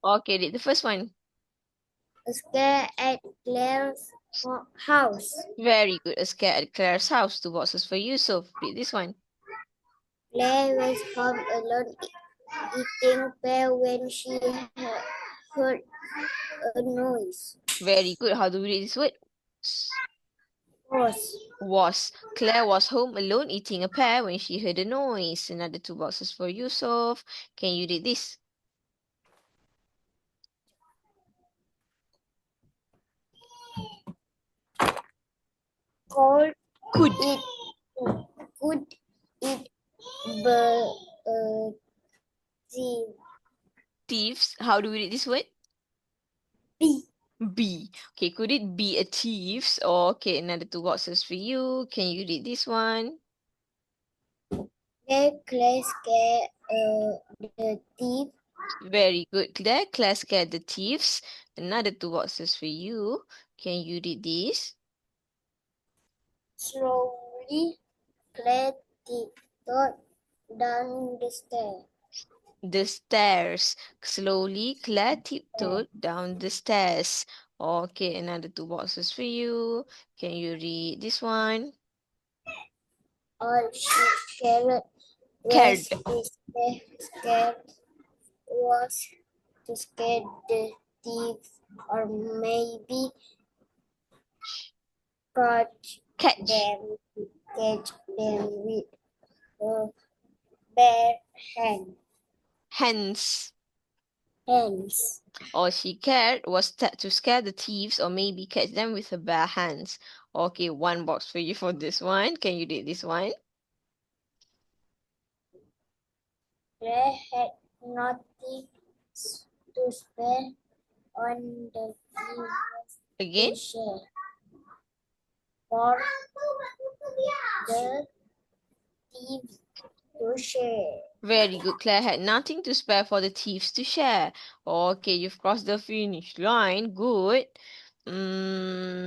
Okay, read the first one. A scare at Claire's house. Very good. A scare at Claire's house. 2 boxes for you. So read this one. Claire was home alone eating pear when she heard a noise. Very good. How do we read this word? Was. Was. Claire was home alone eating a pear when she heard a noise. Another 2 boxes for Yusuf. Can you read this? Cold Could. it could it be the Thieves. How do we read this word? bee? B. Okay, could it be a thieves? Okay, another 2 boxes for you. Can you read this one? Claire scare the thief. Very good, Claire. Claire scared the thieves. Another 2 boxes for you. Can you read this? Slowly, Claire tiptoed down the stairs. The stairs. Slowly, Claire tiptoed down the stairs. Okay, another 2 boxes for you. Can you read this one? All she shared was Cared. scared was to scare the thief or maybe catch Catch. them catch them with her bare Hands. hands. All she cared was to scare the thieves or maybe catch them with her bare hands. Okay, 1 box for you for this one. Can you read this one? Claire had nothing to spare on the thieves Again? to share. For the thieves to share. Very good. Claire had nothing to spare for the thieves to share. Okay, you've crossed the finish line. Good.